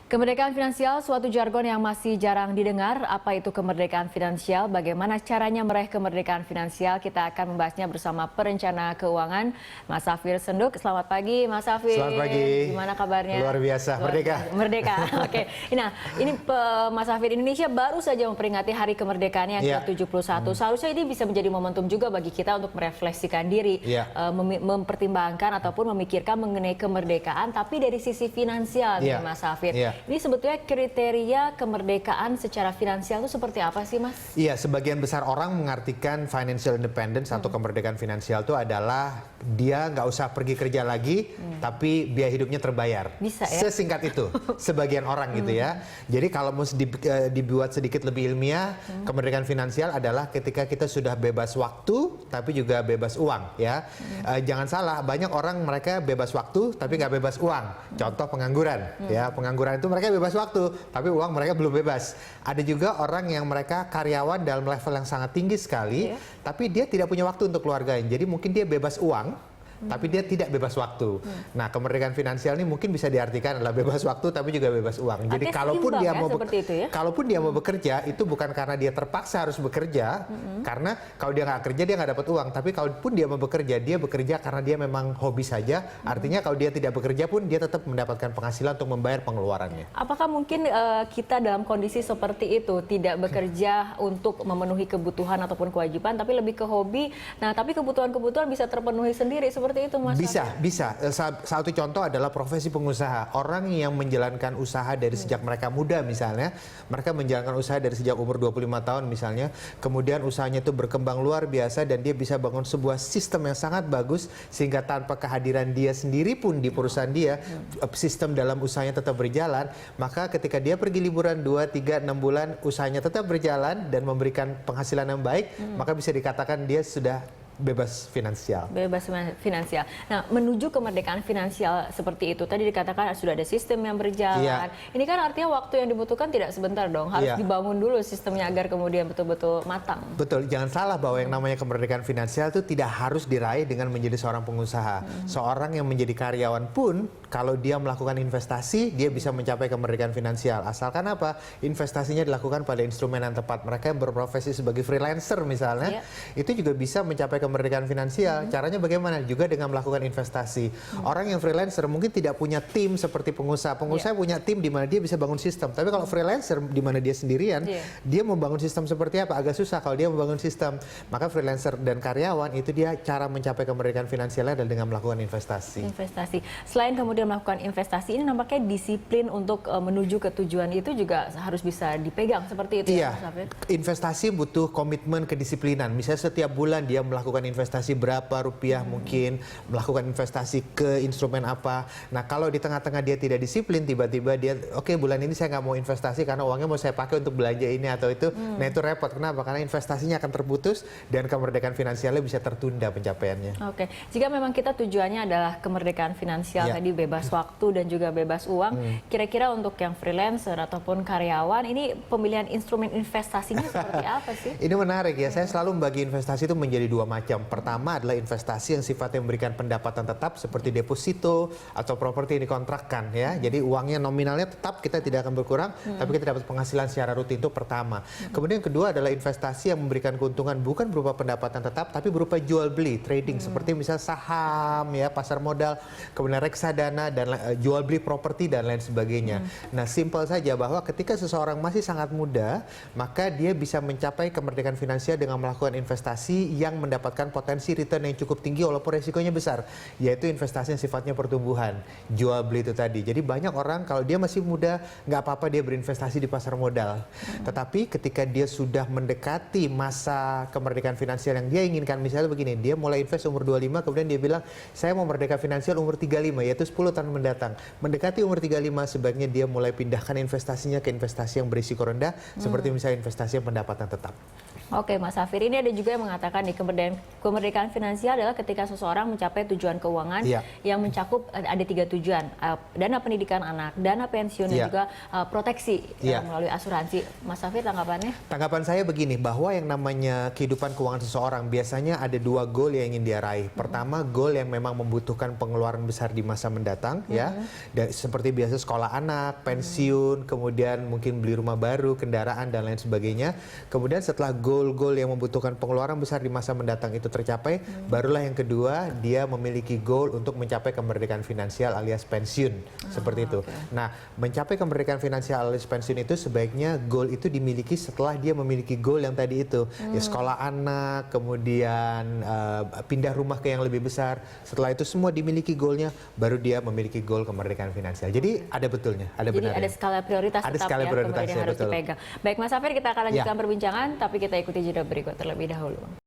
Kemerdekaan finansial suatu jargon yang masih jarang didengar. Apa itu kemerdekaan finansial? Bagaimana caranya meraih kemerdekaan finansial? Kita akan membahasnya bersama perencana keuangan Mas Safir Senduk. Selamat pagi Mas Safir. Selamat pagi. Gimana kabarnya? Luar biasa, merdeka. Merdeka. Oke. Nah, ini Mas Safir, Indonesia baru saja memperingati hari kemerdekaan yang ke-71. Seharusnya ini bisa menjadi momentum juga bagi kita untuk merefleksikan diri, mempertimbangkan ataupun memikirkan mengenai kemerdekaan, tapi dari sisi finansial nih Mas Safir. Ini sebetulnya kriteria kemerdekaan secara finansial itu seperti apa sih, Mas? Iya, sebagian besar orang mengartikan financial independence atau kemerdekaan finansial itu adalah dia nggak usah pergi kerja lagi, tapi biaya hidupnya terbayar. Bisa ya? Sesingkat itu, sebagian orang gitu ya. Jadi kalau mau dibuat sedikit lebih ilmiah, kemerdekaan finansial adalah ketika kita sudah bebas waktu, tapi juga bebas uang ya. Jangan salah, banyak orang mereka bebas waktu, tapi nggak bebas uang. Contoh pengangguran, ya pengangguran itu mereka bebas waktu, tapi uang mereka belum bebas. Ada juga orang yang mereka karyawan dalam level yang sangat tinggi sekali, tapi dia tidak punya waktu untuk keluarganya. Jadi mungkin dia bebas uang, tapi dia tidak bebas waktu. Nah, kemerdekaan finansial ini mungkin bisa diartikan adalah bebas waktu, tapi juga bebas uang. Jadi kalaupun dia mau kalaupun dia mau bekerja, itu bukan karena dia terpaksa harus bekerja, karena kalau dia nggak kerja dia nggak dapat uang. Tapi kalaupun dia mau bekerja, dia bekerja karena dia memang hobi saja. Artinya kalau dia tidak bekerja pun dia tetap mendapatkan penghasilan untuk membayar pengeluarannya. Apakah mungkin kita dalam kondisi seperti itu, tidak bekerja untuk memenuhi kebutuhan ataupun kewajiban, tapi lebih ke hobi? Nah, tapi kebutuhan-kebutuhan bisa terpenuhi sendiri seperti itu, Mas? Bisa. Satu contoh adalah profesi pengusaha. Orang yang menjalankan usaha dari sejak mereka muda misalnya, mereka menjalankan usaha dari sejak umur 25 tahun misalnya, kemudian usahanya itu berkembang luar biasa dan dia bisa bangun sebuah sistem yang sangat bagus sehingga tanpa kehadiran dia sendiri pun di perusahaan dia, sistem dalam usahanya tetap berjalan, maka ketika dia pergi liburan 2, 3, 6 bulan, usahanya tetap berjalan dan memberikan penghasilan yang baik, maka bisa dikatakan dia sudah bebas finansial. Bebas finansial. Nah, menuju kemerdekaan finansial seperti itu, tadi dikatakan sudah ada sistem yang berjalan. Ini kan artinya waktu yang dibutuhkan tidak sebentar dong, harus dibangun dulu sistemnya agar kemudian betul-betul matang. Betul, jangan salah bahwa yang namanya kemerdekaan finansial itu tidak harus diraih dengan menjadi seorang pengusaha. Seorang yang menjadi karyawan pun, kalau dia melakukan investasi, dia bisa mencapai kemerdekaan finansial. Asalkan apa? Investasinya dilakukan pada instrumen yang tepat. Mereka yang berprofesi sebagai freelancer misalnya, itu juga bisa mencapai kemerdekaan finansial. Caranya bagaimana? Juga dengan melakukan investasi. Orang yang freelancer mungkin tidak punya tim seperti pengusaha. Pengusaha punya tim di mana dia bisa bangun sistem. Tapi kalau freelancer di mana dia sendirian, dia membangun sistem seperti apa? Agak susah kalau dia membangun sistem. Maka freelancer dan karyawan itu dia cara mencapai kemerdekaan finansialnya adalah dengan melakukan investasi. Selain kemudian melakukan investasi, ini nampaknya disiplin untuk menuju ke tujuan itu juga harus bisa dipegang seperti itu ya, Mas Safir? Investasi butuh komitmen kedisiplinan. Misalnya setiap bulan dia melakukan investasi berapa rupiah, mungkin melakukan investasi ke instrumen apa. Nah, kalau di tengah-tengah dia tidak disiplin, tiba-tiba dia bulan ini saya nggak mau investasi karena uangnya mau saya pakai untuk belanja ini atau itu. Nah, itu repot. Kenapa? Karena investasinya akan terputus dan kemerdekaan finansialnya bisa tertunda pencapaiannya. Jika memang kita tujuannya adalah kemerdekaan finansial, tadi bebas waktu dan juga bebas uang, kira-kira untuk yang freelancer ataupun karyawan, ini pemilihan instrumen investasinya seperti apa sih? Ini menarik ya, saya selalu membagi investasi itu menjadi dua macam. Pertama adalah investasi yang sifatnya memberikan pendapatan tetap seperti deposito atau properti yang dikontrakkan ya. Jadi uangnya nominalnya tetap, kita tidak akan berkurang, tapi kita dapat penghasilan secara rutin. Itu pertama. Kemudian yang kedua adalah investasi yang memberikan keuntungan bukan berupa pendapatan tetap, tapi berupa jual beli, trading, seperti misalnya saham ya, pasar modal, kemudian reksadana dan jual beli properti dan lain sebagainya. Nah, simpel saja bahwa ketika seseorang masih sangat muda, maka dia bisa mencapai kemerdekaan finansial dengan melakukan investasi yang mendapatkan potensi return yang cukup tinggi walaupun resikonya besar, yaitu investasi yang sifatnya pertumbuhan, jual beli itu tadi. Jadi banyak orang kalau dia masih muda nggak apa-apa dia berinvestasi di pasar modal, tetapi ketika dia sudah mendekati masa kemerdekaan finansial yang dia inginkan, misalnya begini, dia mulai invest umur 25, kemudian dia bilang saya mau merdeka finansial umur 35, yaitu 10 tahun mendatang. Mendekati umur 35 sebaiknya dia mulai pindahkan investasinya ke investasi yang berisiko rendah, seperti misalnya investasi yang pendapatan tetap. Mas Safir, ini ada juga yang mengatakan nih Kemerdekaan finansial adalah ketika seseorang mencapai tujuan keuangan yang mencakup ada 3 tujuan, dana pendidikan anak, dana pensiun, dan juga proteksi melalui asuransi. Mas Safir, tanggapannya? Tanggapan saya begini, bahwa yang namanya kehidupan keuangan seseorang biasanya ada 2 goal yang ingin dia raih. Pertama, goal yang memang membutuhkan pengeluaran besar di masa mendatang, ya, seperti biasa sekolah anak, pensiun, kemudian mungkin beli rumah baru, kendaraan, dan lain sebagainya. Kemudian setelah goal-goal yang membutuhkan pengeluaran besar di masa mendatang itu tercapai, barulah yang kedua, dia memiliki goal untuk mencapai kemerdekaan finansial alias pensiun, seperti itu. Nah, mencapai kemerdekaan finansial alias pensiun itu sebaiknya goal itu dimiliki setelah dia memiliki goal yang tadi itu, ya, sekolah anak, kemudian pindah rumah ke yang lebih besar. Setelah itu semua dimiliki goalnya, baru dia memiliki goal kemerdekaan finansial. Jadi ada betulnya, ada benarnya. Jadi ada skala prioritas ada tetap skala ya, prioritas kemudian harus dipegang. Baik Mas Safir, kita akan lanjutkan perbincangan, tapi kita ikuti jeda berikut terlebih dahulu.